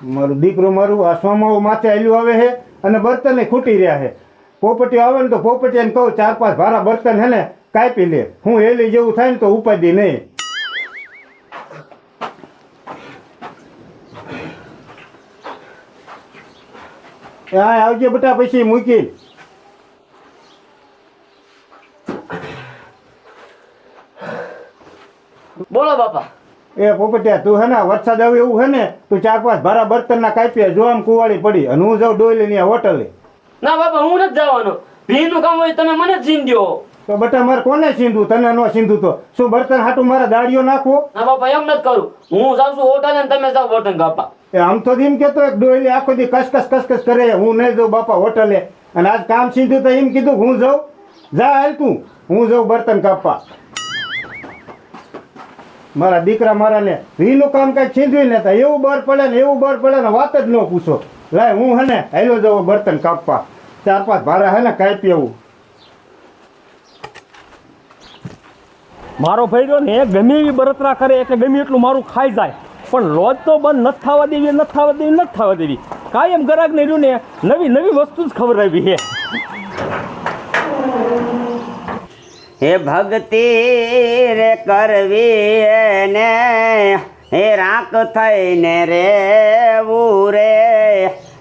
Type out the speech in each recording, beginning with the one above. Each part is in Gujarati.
મારું દીકરું મારું આ સોમાવું માથે આલ્યું આવે છે અને બર્તન ખૂટી રહ્યા છે. પોપટીઓ આવે ને તો પોપટીને કહું 4-5 ભારા બર્તન હે ને કાપી લે. હું હેલી જેવું થાય ને તો ઉપાડી નહીં. હા આવજે બેટા પછી મૂકી. બોલો બાપા. એ પોપટિયા તું હે ને વરસાદ આવે એવું હે ને તું 4-5 ભારા બર્તન ના કાપીએ જો આમ કુવાડી પડી અને હું જાઉં ડોયલી ની હોટલે. ના બાપા હું નથી જવાનો. ભીનું કામ હોય તમે મને જ સીંધ્યો. તો બેટા મારે કોને સીંધું? તને ન સીંધું તો શું બર્તન હાટું મારા દાડીઓ નાખવો? ના બાપા એમ નથી કરું. હું જાઉં છું હોટલે ને તમે જાઓ બર્તન કાપા. એ આમ તો એમ કેતો એક ડોયલી આખો દી કસકસ કરે હું નહીં જાઉં બાપા હોટલે. અને આજ કામ સીધું તો એમ કીધું હું જાઉં. જા હાલ તું હું જાઉં બર્તન કાપવા. મારા દીકરા મારા ને રીનું કામ કઈ છીંધવી ને એવું બર પડે ને વાત જ ન પૂછો. લાય હું હે ને હેલો જાઉં બર્તન કાપવા. 4-5 ભારા હે ને કાપી આવું. મારો ભાઈડો ને ગમે એવી બળતરા કરે એટલે ગમે એટલું મારું ખાઈ જાય પણ રોજ તો બંધ નથી થવા દેવી. કાયમ ગ્રાહક ને રહ્યું ને નવી વસ્તુ જ ખવડાવી છે. હે ભક્તિ રે કરવી ને હે રાખ થઈને રેવું રે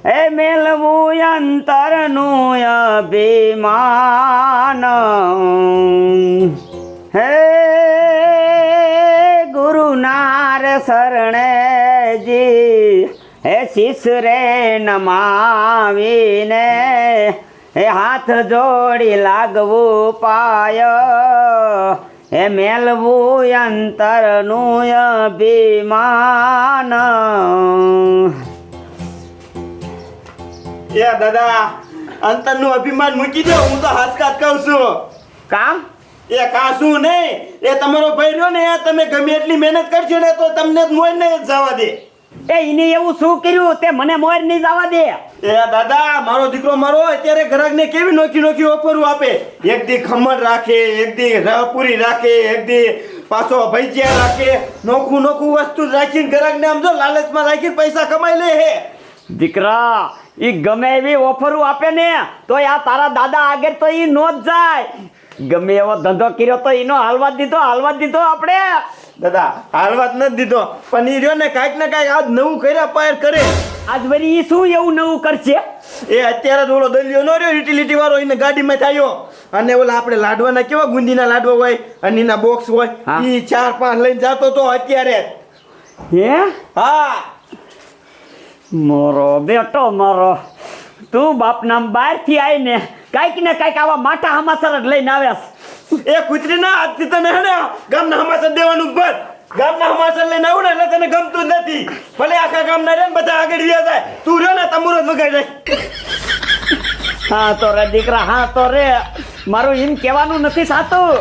હે મેલવું અંતરનું અભિમાન હે ગુરુનાર શરણેજી હે શિષ રે નમાવીને હે હાથ જોડી લાગવું પાય હે મેલવું અંતરનું અભિમાન. એ દાદા અંતરનું અભિમાન મૂકી દો. હું તો હાથકાત કહું છું. કામ એ કાશું નહીં. એ તમારો ભાઈ રહ્યો ને તમે ગમે એટલી મહેનત કરશો ને તો તમને મોર નહીં જવા દે. એ એને એવું શું કર્યું તે મને મોર નહીં જવા દે? એ દાદા મારો દીકરો મારો અત્યારે ગ્રાહકને કેવી નોખી ઓફરો આપે. એક દી ખમણ રાખે, એક દી રવપુરી રાખે, એક દી પાછો ભજીયા રાખે. નોખું વસ્તુ રાખીને ગ્રાહકને આમ જો લાલચમાં રાખીને પૈસા કમાઈ લે હે. દીકરા ઈ ગમે એવી ઓફરો આપે ને તો આ તારા દાદા આગળ તો ઈ નો જ જાય. ગમે એવો ધંધો કર્યો તો એનો હાલવા દીધો આપણે. દાદા હાલવા જ નથી દીધો પણ ઈ રહ્યો ને કાંઈક ને કાંઈક આજ નવું કર્યા પાર કરે. આજ વળી ઈ શું એવું નવું કરશે? એ અત્યારે જ ઓલો દલિયો નો રહ્યો યુટિલિટી વાળો એને ગાડીમાં થયો અને ઓલા આપણે લાડવાના કેવા ગુંદીના લાડવા હોય અને એના બોક્સ હોય ઈ 4-5 લઈને જતો તો અત્યારે. હે હા મોરો બેટો મારો તું બાપના બહારથી આવીને કાંઈક ને કાંઈક આવા માટા હમાસર જ લઈને આવ્યાસ. એ કૂતરી ના આજથી તને હે ને ગામના હમાસર દેવાનું ભર. ગામના હમાસર લઈને આવું ને એટલે તને ગમતું જ નથી. ભલે આખા ગામના રે બધા આગળ રહ્યા જાય તું રહ્યો ને તમુરો જ વગાડી જાય. હા તો રે દીકરા હા તો રે મારું એમ કહેવાનું નથી થતું.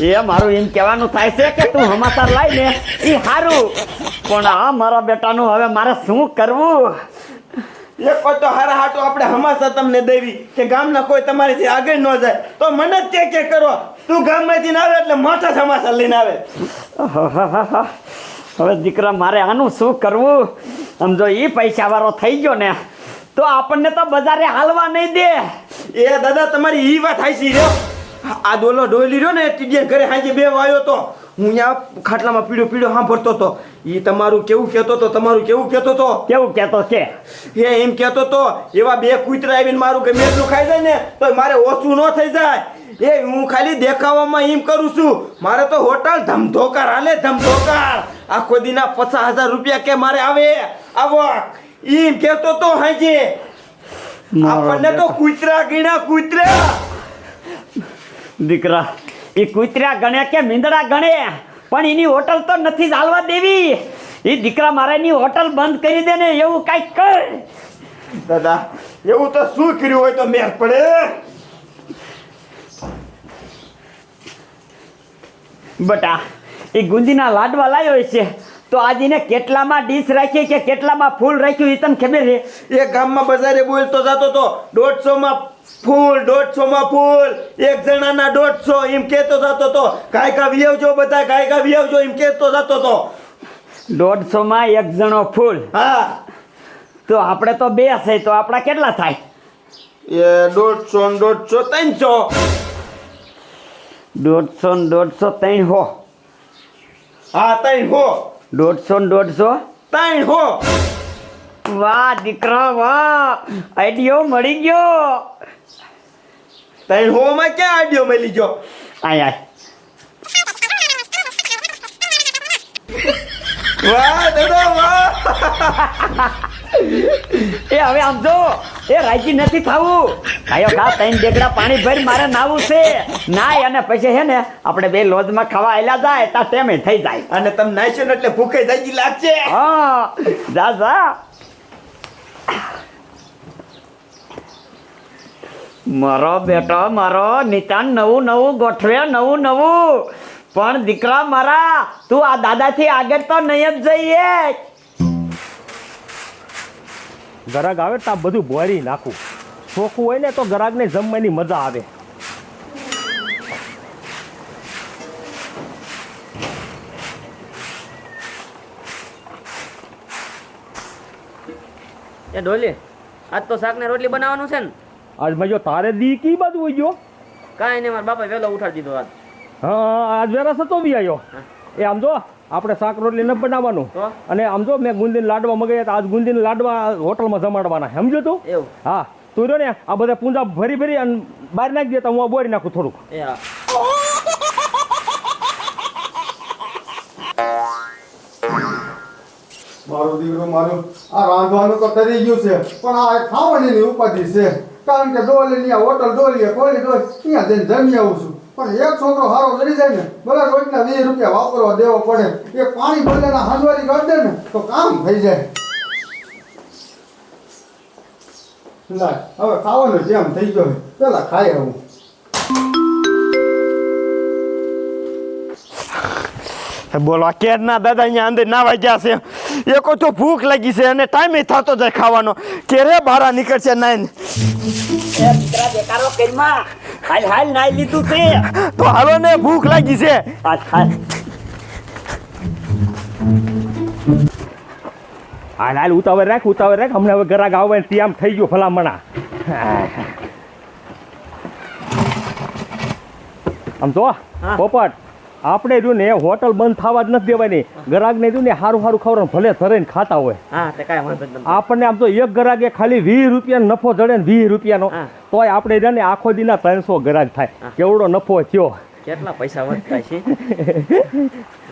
એ મારું એમ કહેવાનું થાય છે કે તું હમાસર લાવી ને એ સારું પણ આ મારા બેટાનું હવે મારે શું કરવું? એક કોઈ તો હારા હાટો આપણે હમાસર તમને દેવી કે ગામના કોઈ તમારીથી આગળ ન જાય તો મને જ કે કરો. તું ગામમાંથી ના આવે એટલે મોટા હમાસર લઈને આવે. હવે દીકરા મારે આનું શું કરવું? સમજો એ પૈસા વાળો થઈ ગયો ને તો આપણને તો બજારે હાલવા નહીં દે. એ દાદા તમારી ઈ વાત હાચી રહ્યો. આ ડોલો ડોયલી રહ્યો ને ટીડિયા ઘરે હાજે બે આવ્યો તો હું અહીંયા ખાટલામાં પીડો સાંભળતો હતો. ઈ તમારું કેવું કહેતો તો કેવું કહેતો છે? એ એમ કહેતો તો એવા બે કૂતરા આવીને મારું ગમે એટલું ખાઈ જાય ને તો મારે ઓછું ન થઈ જાય. એ હું ખાલી દેખાવામાં એમ કરું છું. મારે તો હોટલ ધમધોકાર હાલે ધમધોકાર. આખો દીના 50,000 રૂપિયા કે મારે આવે આવો એમ કહેતો તો હાજે. આપણને તો કૂતરા ગણ્યા કૂતરા. દીકરા એ કૂતરા ગણે કે મીંદડા ગણે પણ એની હોટલ તો નથી ચાલવા દેવી. એ દીકરા મારે એની હોટલ બંધ કરી દે ને એવું કાંઈક કર. દાદા એવું તો શું કર્યું હોય તો મેર પડે. બટા એ ગુંદીના લાડવા લાવ્યો છે તો આજે એને કેટલામાં ડીશ રાખી કે કેટલામાં ફૂલ રાખ્યું એ તને ખબર છે? એ ગામમાં બજારે બોલતો જતો તો 150 ફૂલ 150 ફૂલ એક જણાના 150 એમ કહેતો જતો તો. ગાયકા વિયાવજો બધા ગાયકા વિયાવજો એમ કહેતો જતો તો. 150 માં એક જણો ફૂલ. હા તો આપણે તો બે છે તો આપણા કેટલા થાય? એ 150 ને 150 300 150 ને 150 300. હા 300 150 ને 150. 300 વાહ દીકરા વાહ, આઈડિયો મળી ગયો. 300 માં ક્યાં આડ્યો મળી ગયો? આય આય. વાહ દાદા વાહ. એ હવે આમ જો, એ રાજી નથી થાવું. કાયો ખા, 3 ડેગડા પાણી ભરી મારે નાવું છે. નાય અને પછી હે ને આપણે બે લોજમાં ખાવા આયલા જાય તા ટેમે થઈ જાય. અને તમે નાઈશો ને એટલે ભૂખે જાગી લાગશે. હા જા જા. મારો બેટો મારો નિતાન નવું નવું ગોઠવે, નવું નવું. પણ દીકરા મારા, તું આ દાદાથી આગળ તો નહીં જ જઈએ. ગરાગ આવે તો આ બધું બોરી નાખું. ચોખ્ખું હોય ને તો ગરાગને જમવાની મજા આવે. એ ડોલી, આજ તો શાક ને રોટલી બનાવવાનું છે ને? આજ મેં જો તારે દી કી બાજુ હોય ગયો? કાંઈ નહીં, મારા બાપા વહેલો ઉઠાડી દીધો આજ. હા આજ વેરાસ હતો બી આવ્યો. એ આમ જો આપણે શાક રોટલી ન બનાવવાનું. તો? અને આમ જો મેં ગુંદીને લાડવા મગાવ્યા હતા. આજ ગુંદીને લાડવા હોટલમાં જમાડવાના. સમજો તું? એવું? હા તું રહ્યો ને આ બધા પૂંજા ભરી ભરી અને બહાર નાખી દે તો હું આ બોરી નાખું થોડુંક. એ હા. મારો દીકરો મારો આ રાંધવાનું તો કરી ગયું છે, પણ આ ખાવાની ઉપાધિ છે. કારણ કે ડોલી ની હોટલ ડોલીએ કોલી ડોલ ત્યાં જઈને જમી આવું છું. પણ એક છોકરો હારો ચડી જાય ને, ભલે રોજના 20 રૂપિયા વાપરવા દેવો પડે. એ પાણી બદલેના હાંજવારી કરી દે ને તો કામ થઈ જાય. લાય હવે ખાવાનું જેમ થઈ ગયો પેલા ખાઈ આવું. બોલો કેરના દાદા અહીંયા અંદર નાવા ગયા છે. એકો તો ભૂખ લાગી છે અને ટાઈમે થતો જાય ખાવાનો. કેરે બહાર નીકળશે નાઈને. એ દીકરા બેકારો કરીમાં હાલ હાલ નાઈ લીધું છે. તો હાલો ને, ભૂખ લાગી છે. હાલ હાલ. હાલ હાલ ઉતાવળ રાખ, ઉતાવળ રાખ. હમણાં હવે ગરાગ આવે ને આમ થઈ ગયો ભલામણા. આમ તો પોપટ, આપણે રહ્યું ને હોટલ બંધ થવા જ નથી દેવાની. ગરાગને રહ્યું ને સારું સારું ખવડાવવાનું, ભલે ધરીને ખાતા હોય. હા તે કાંઈ વાંધો નહીં. આપણને આમ તો એક ગરાગે ખાલી 20 રૂપિયાનો નફો જડે ને 20 રૂપિયાનો, હા. તોય આપણે રહ્યા ને આખો દીના 300 ગરાગ થાય. કેવડો નફો થયો. કેટલા પૈસા વધતા છે?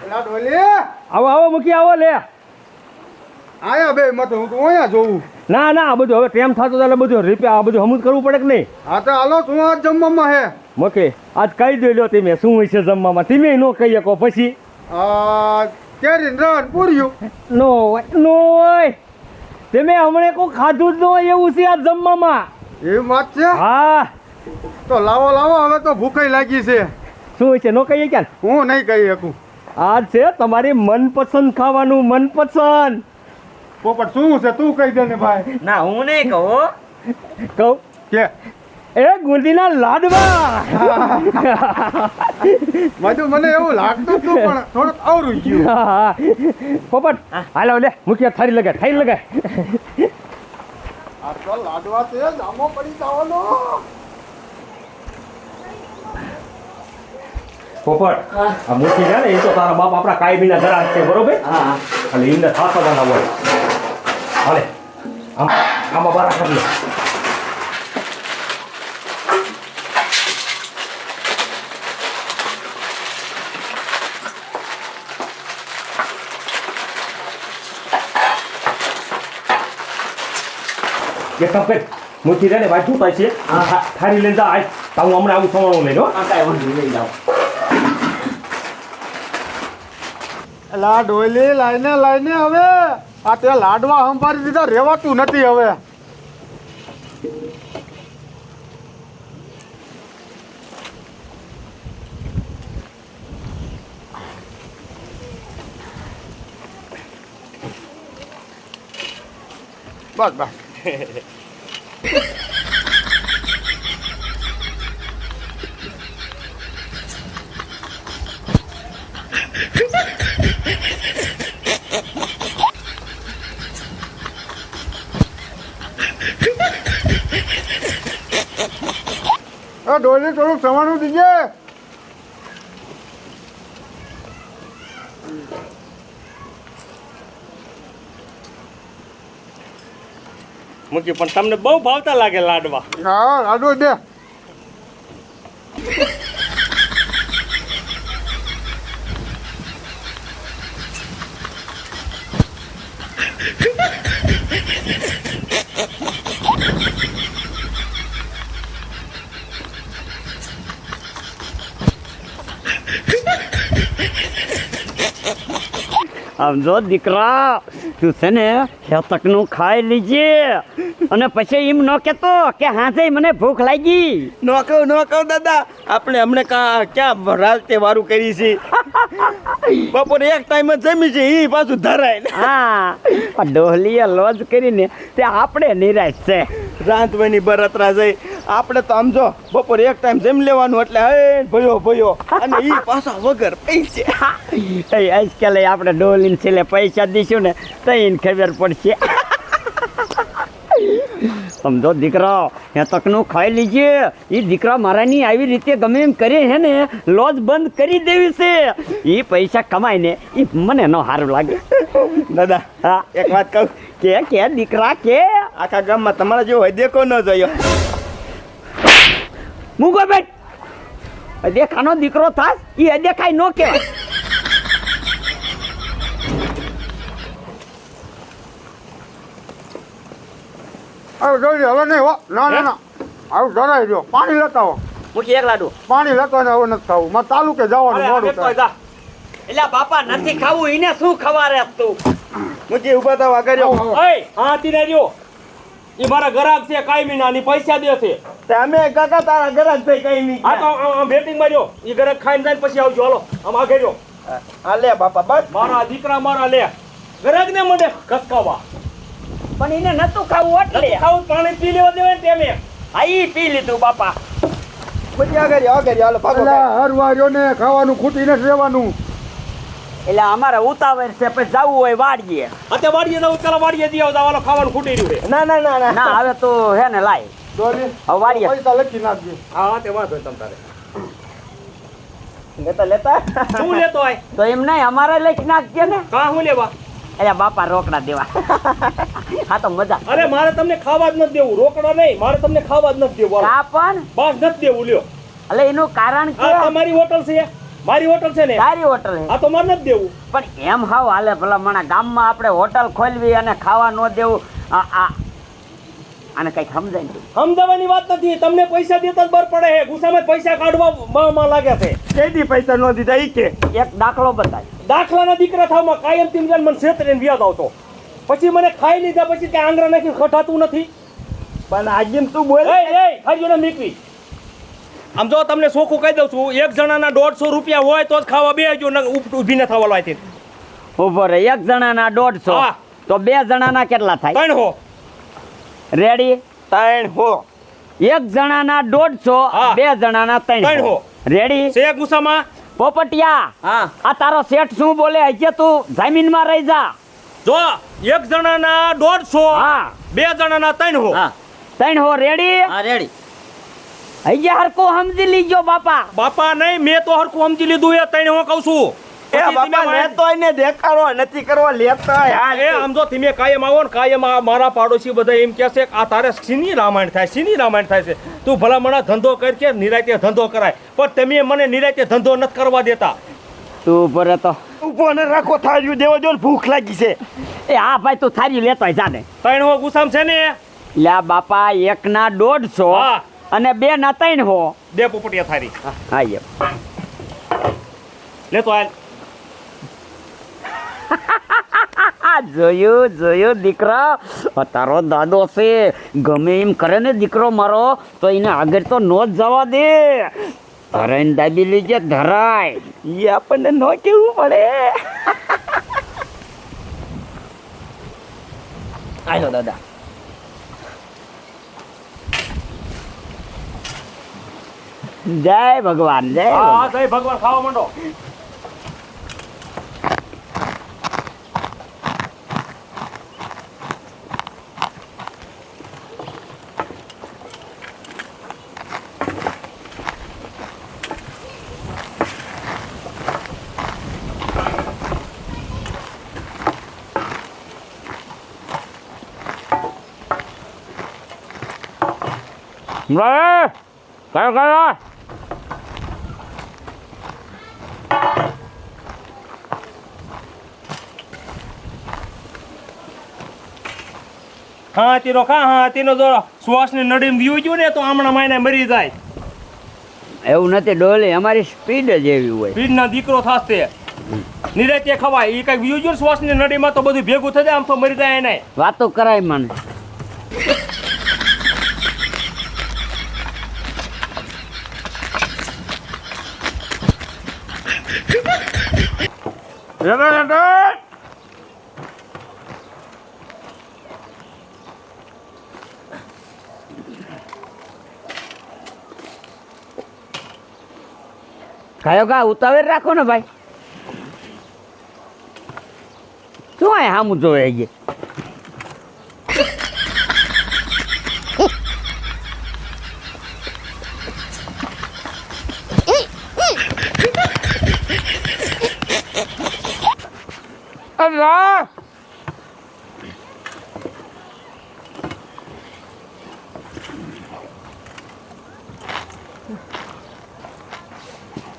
પેલા ડોલી આવો આવો મૂકી આવો લે. આયા બે મત હું તો અહીંયા જોઉં. ના ના આ બધું હવે ટેમ થતો એટલે બધું આ બધું હમું કરવું પડે કે નહીં? હા તો હાલો શું આજ જમવામાં હે? મૂકી આજ કહી દો લ્યો તમે શું હોય છે જમવામાં. તમે ન કહી શકો પછી કેરી રન પૂર્યું. નો હોય તમે હમણે કોઈ ખાધું જ ન હોય એવું છે આ જમવામાં. એવી વાત છે? હા તો લાવો લાવો, હવે તો ભૂખાઈ લાગી છે. શું હોય છે ન કહીએ ક્યાં? હું નહીં કહી શકું. આજ છે તમારી મનપસંદ ખાવાનું, મનપસંદ. પોપટ શું છે તું કહી દે ને ભાઈ. ના હું નહીં કહું. કહું કે એ ગુંદીના લાડવા. બધું મને એવું લાગતું હતું પણ થોડુંક અવરું ગયું. હા. પોપટ હાલો લે મૂકી થારી લગાય, થારી લગાય. આ તો લાડવા છે, જામો પડી જવાનો. પોપટ આ મૂકી છે ને એ તો તારા બાપ આપણા કાયમીના ઘરાક છે બરોબર. હા એટલે એમને થાસવાના હોય. હાલે આમાં બારા કરી લે. એક કામ કર, મૂકી દે ને ભાઈ શું થાય છે થારી લઈને જા. આજ તો હું હમણાં આવું સવાણું લઈને. હા કાંઈ વાંધો નહીં, લઈ જાઓ. લા ડોલી લાઈને લાઈને હવે આ તે લાડવા સંભાળી દીધા, રેવાતું નથી હવે. બસ બસ. ડોલી થોડુંક સવાનું દીજે. મૂકી પણ તમને બહુ ભાવતા લાગે લાડવા. હા લાડુ દે. આમ જો દીકરા તું છે ને હેતકનું ખાઈ લીજે અને પછી એમ ન કહેતો કે હાથે મને ભૂખ લાગી. ન કહું દાદા, આપણે હમણે ક્યાં રાતે વારું કરી છે. બપોરે એક ટાઈમ જ જમી છે, એ પાછું ધરાય. હા આ ડોહલીએ લોજ કરીને તે આપણે નિરાશ છે. રાંધવાની બરતરા જઈ આપણે તો આમ જો બપોરે એક ટાઈમ જમી લેવાનું એટલે હે ભયો અને એ પાછા વગર પૈસે. આજકાલ આપણે ડોલીને છેલ્લે પૈસા દઈશું ને તો એને ખબર પડશે. સમજો દીકરા હેતકનું ખાઈ લીજે. એ દીકરા મારાની આવી રીતે ગમે એમ કરે છે ને લોજ બંધ કરી દેવી છે. એ પૈસા કમાઈને એ મને ન સારું લાગે. દાદા હા એક વાત કહું, કે દીકરા કે આખા ગામમાં તમારા જેવો દેખો ન જોયો. મૂકો બેટ દેખાનો દીકરો થાસ એ દેખાય ન કહેવાય. હવે ડોલી હવે નહીં હો. ના ના ના આવું ધરાઈ દો. પાણી લેતા હો. મૂકી એક લાડુ. પાણી લેતો ને હવે નથી ખાવું. મારે તાલુકે જવાનું મોડું થાય. એટલે બાપા નથી ખાવું એને શું ખવારે તું. મુજે ઉભા થવા કર્યો. એય હા તીને રહ્યો. એ મારા ગ્રાહક છે કાયમીના ની પૈસા દે છે. તે અમે કાકા તારા ઘરે જ થઈ કઈ નહીં. આ તો બેટિંગ માં રહ્યો. એ ગ્રાહક ખાઈને જાય પછી આવજો. હાલો આમ આગળ રહ્યો. હા લે બાપા બસ. મારા દીકરા મારા લે ગ્રાહક ને મને ખસકાવા. પણ એને નતું ખાવું એટલે ખાવું પાણી પી લેવા દેવાય ને તેમે. હા ઈ પી લીધું બાપા. મુજે આગળ હાલો ભાગો. એટલે હરવાર્યો ને ખાવાનું ખૂટી નથી રહેવાનું. એટલે અમારે ઉતાવળ છે પછી જવું હોય વાડીએ. અત્યારે વાડીએ જવું ચાલો વાડીએ દી આવતા વાલો ખાવાનું ખૂટી રહ્યું છે. ના ના હવે તો હે ને લાય ડોલી હવે વાડીએ પૈસા લખી નાખજે. હા તે વાંધો નહીં તમ તારે. લેતા શું લેતો આય? તો એમ નહીં અમારે લખી નાખજે ને. કા હું લેવા? એટલે બાપા રોકડા દેવા. હા તો મજા. અરે મારે તમને ખાવા જ નથી દેવું. રોકડા નહીં, મારે તમને ખાવા જ નથી દેવું. કા પણ બસ નથી દેવું લ્યો. એટલે એનું કારણ કે આ તમારી હોટલ છે, મારી હોટલ છે ને. સારી હોટલ છે આ તો મારે નથી દેવું. પણ એમ હાવ હાલે ભલા મણા ગામમાં આપણે હોટલ ખોલવી અને ખાવા ન દેવું. આને કઈક સમજાય ને. સમજાવવાની વાત નથી. તમને પૈસા દેતા જ બર પડે છે. ગુસ્સામાં પૈસા કાઢવા માં લાગે છે. કેદી પૈસા ન દીધા ઈ કે એક દાખલો બતાય. દાખલાના દીકરા થાવમાં કાયમ તીમ જાન મને છેતરીને વ્યાજ આવતો. પછી મને ખાઈ લીધા પછી કે આંગળા નાખી ખટાતું નથી. પણ આજે તું બોલ. એ ખાઈ ને મીકવી. આમ જો તમને સોખું કહી દઉં છું, એક જણાના 150 રૂપિયા હોય તો જ ખાવા બેસજો, ઊભી ન થવા લાયથી. ઉભો રે. એક જણાના 150 હા. તો બે જણાના કેટલા થાય? 300. રેડી? 300. એક જણાના 150 હા. બે જણાના 300 રેડી? છે ગુસ્સામાં. પોપટિયા હા આ તારો શેઠ શું બોલે હજી તું જમીનમાં રહી જા. જો એક જણાના 150, હા બે જણાના 300. હા 300 રેડી? હા રેડી. હજી હરકો સમજી લીજો બાપા. બાપા નહીં, મેં તો હરખું સમજી લીધું. એ 300 કહું છું. એ બાપા લેતો ને દેખાડો નથી કરવો લેતો એ આમ જો તમે કાયમ આવો ને કાયમ મારા પાડોશી બધા એમ કહે છે કે આ તારે શીની રામાયણ થાય, શીની રામાયણ થાય છે. તું ભલા મને ધંધો કર કે નિરાતે ધંધો કરાય, પણ તમે મને નિરાતે ધંધો નથી કરવા દેતા. તું ભરે તો ઉભો ને રાખો થાળ્યું દેવો જો ભૂખ લાગી છે. એ હા ભાઈ તું થારી લેતો જા ને. 300 ગુસ્સામ છે ને. લ્યા બાપા એક ના 150 હા. અને બે ના 300. દે પોપટિયા થારી. હા એમ લેતો હાલ. જોયું દીકરા. તારો દાદો છે ગમે એમ કરે ને દીકરો મારો તો એને આગળ તો નો જ જવા દે. ધરાઈને દાબી લીજે ધરાય. એ આપણને ન કેવું પડે. આયો દાદા. જય ભગવાન જય હા ભગવાન. જય ભગવાન. ખાવા માંડો. કયો કયો હા તીનો જો શ્વાસની નડીમાં વ્યૂ ગયું ને તો આમણા માયને મરી જાય એવું નથી ડોલી અમારી સ્પીડ જ એવી હોય પીડના દીકરો થાશે નિરાતે ખવાય એ કઈક વ્યૂ ગયું શ્વાસની નડીમાં તો બધું ભેગું થઈ જાય આમ તો મરી જાય એને વાતો કરાય મને કયો કા ઉતાવળ રાખો ને ભાઈ શું આ હામું જોવે છે અલ્લાહ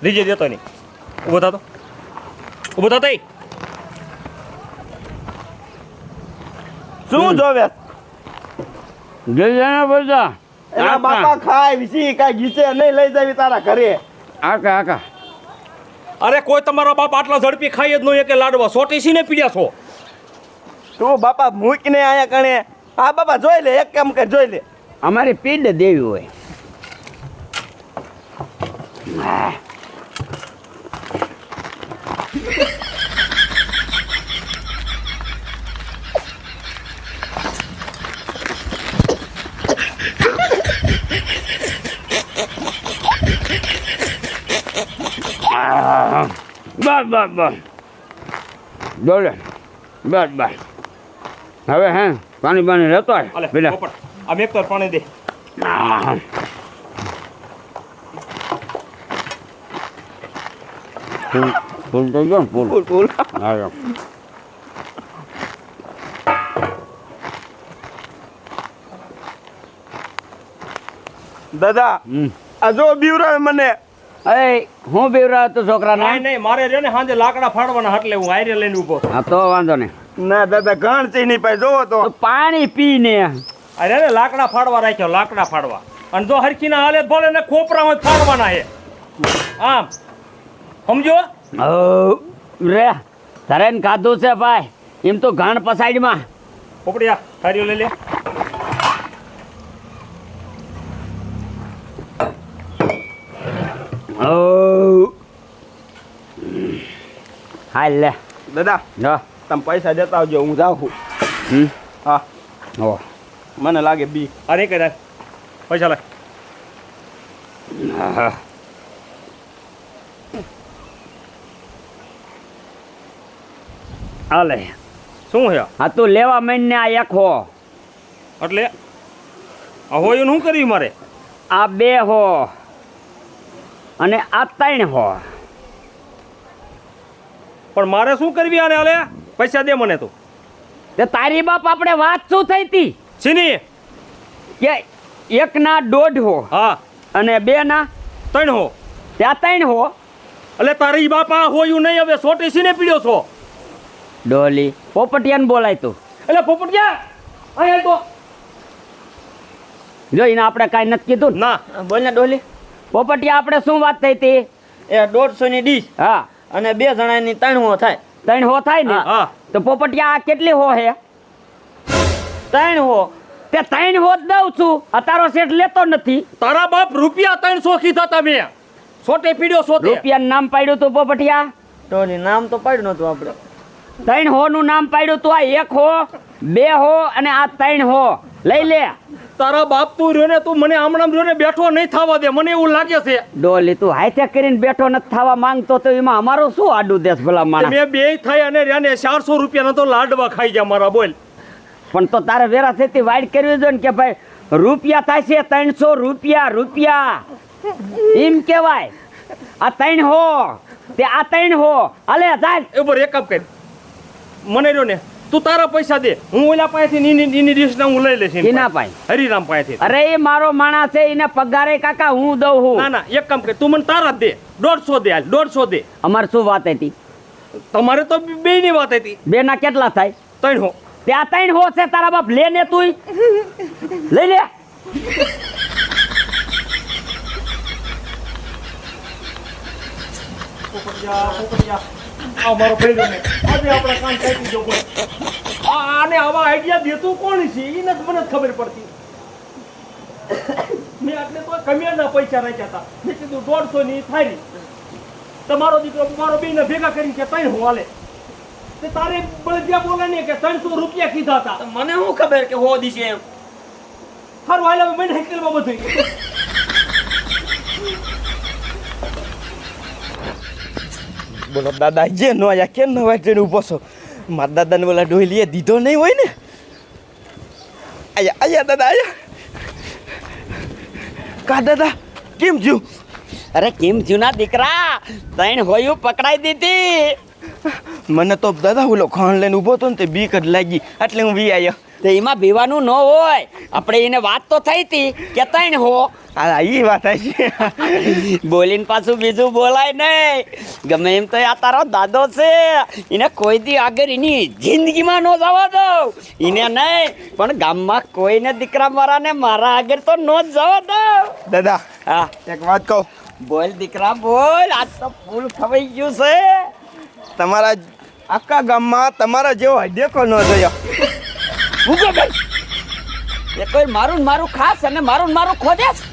રીજે દેતો નહીં ઊભો થતો શું જોવે જલ્દી બોલતા એના બાપા ખાય વિસી કાંઈ ગીચે નહીં લઈ જાવી તારા ઘરે આકા આકા અરે કોઈ તમારો બાપ આટલા ઝડપી ખાઈ જ નહીં કે લાડવા સોટીસીને પીડ્યા છો તું બાપા મૂકીને આયા કણે હા બાપા જોઈ લે એક કામ કર જોઈ લે અમારી પીડ દેવી હોય બસ બોલે બસ હવે હે પાણી બાણી લેતો આય અલે પેલા પોપટ આમ એક તો પાણી દે ફૂલ તો જો ફૂલ ફૂલ હા દાદા આ જો બીવરાવે મને એ હું બેવરા તો છોકરા ના નહીં મારે રહ્યો ને સાંજે લાકડા ફાડવાના એટલે હું આયરે લઈને ઊભો હા તો વાંધો નહીં ના દાદા ઘણ છે નહીં પાઈ જોવો તો તો પાણી પીને અરે ને લાકડા ફાડવા રાખ્યો લાકડા ફાડવા અને જો હરખીના હાલે ભલે ને ખોપરામાં જ ફાડવાના હે આમ સમજો રે તારે ને ખાધું છે ભાઈ એમ તો ઘાણ પસાઈડમાં પોપડિયા ખારીઓ લઈ લે હાલ લે દાદા જો તમે પૈસા દેતા આવજો હું જાઉં છું હા ઓ મને લાગે બી અરે કઈ પૈસા લાય હાલે શું હે હા તું લેવા મહિને આ એક હો એટલે આ હોય શું કર્યું મારે આ બે હો અને આ ત્રણ હો પણ મારે શું કરવી આને હાલે પૈસા દે મને તું તે તારી બાપ આપણે વાત શું થઈ હતી છીની કે એક ના દોઢ હો હા અને બે ના 3 હો ત્યાં ત્રણ હો એટલે તારી બાપા હોયું નહીં હવે સોટી સીને પીડ્યો છો ડોલી પોપટિયાને બોલાય તું એટલે પોપટિયા અહીંયા તો જો એને આપણે કાંઈ નથી કીધું ને. ના બોલ ને ડોલી પોપટિયા આપણે શું વાત થઈ હતી એ 150 ની ડીશ હા અને 2 જણાની 3 થાય ત્રણ હો થાય ને હા તો પોપટિયા આ કેટલી હો હે 3 હો તે ત્રણ હો જ દઉં છું અતારો શેઠ લેતો નથી તારા બાપ રૂપિયા 300 કીધા તમે સોટે પીડ્યો સોટે રૂપિયાનું નામ પાડ્યું તું પોપટિયા ડોલી નામ તો પાડ્યું નતું આપણે ત્રણ હો નું નામ પાડ્યું તું આ એક હો બે હો અને આ ત્રણ હો લઈ લે તારા બાપ તું રહ્યો ને તું મને આમણામ રહ્યો ને બેઠો નહીં થવા દે મને એવું લાગે છે ડોલી તું હાથે કરીને બેઠો નથી થવા માંગતો તો એમાં અમારો શું આડું દેશ ભલા માણસ મેં બે થઈ અને રહ્યા ને 400 રૂપિયા તો લાડવા ખાઈ ગયા મારા બોલ પણ તો તારે વેરા થતી વાઈડ કરવી જોઈએ ને કે ભાઈ રૂપિયા થાય છે 300 રૂપિયા એમ કેવાય આ ત્રણ હો તે આ ત્રણ હો અલે જાય એ પર એક કામ કર મને રહ્યો ને તું તારા પૈસા દે, હું ઓલા પાસેથી એની ડિશના હું લઈ લઈશ એની એના પાસે. હરિરામ પાસેથી. અરે એ મારો માણસ છે, એને પગારે કાકા હું દઉં ના હું. ના, એક કામ કર, તું મને તારા જ દે, 150 દે, હાલ 150 દે. અમાર શું વાત હતી? તમારે તો બેયની વાત હતી. બે ના કેટલા થાય? 300. ત્યાં 300 છે તારા બાપ, લે ને તું લઈ લે. આ મારો ભાઈ ને આજે આપણે કામ કાપી દો કોઈ. આને આવા આઈડિયા દેતું કોણ છે એને જ મને જ ખબર પડતી. મેં એટલે તો કમિયાના પૈસા રાખ્યા હતા. મેં કીધું 150 ની થાય. તમારો દીકરો મારો બેને ભેગા કરીને કે 300 હાલે. તે તારે બળદિયા બોલે ને કે 300 રૂપિયા કીધા હતા. મને શું ખબર કે હો દીશે એમ. હારું હાલે હવે મને હેકલમાં બધું. બોલો દાદા જે નો આયા કેમ ન વાટે ઊભો છો? મારા દાદાને બોલા ડોહીલીએ દીધો નહીં હોય ને. આયા આયા દાદા આયા. કા દાદા કેમ થયું? અરે કેમ જૂના દીકરા, 3 હોયું પકડાઈ દીધી. મને તો દાદા ઓલો ખાણ લઈને ઊભો હતો ને તે બીક જ લાગી એટલે હું વી આવ્યો. તો એમાં બીવાનું ન હોય, આપણે એને વાત તો થઈ હતી કે 3 હો. હા એ વાત છે. બોલીને પાછું બીજું બોલાય નહીં. ગમે એમ તો આ તારો દાદો છે, એને કોઈ દી આગળ એની જિંદગીમાં ન જવા દઉં. એને નહીં પણ ગામમાં કોઈને દીકરા મારાને મારા આગળ તો ન જ જવા દઉં. દાદા હા એક વાત કહું. બોલ દીકરા બોલ, આજ તો ફૂલ ખવાઈ ગયું છે. તમારા આખા ગામમાં તમારા જેવો હદેકો ન જોયો. ભૂગો ભાઈ, એ કોઈ મારું ને મારું ખાસ અને મારું ને મારું ખોજે છે.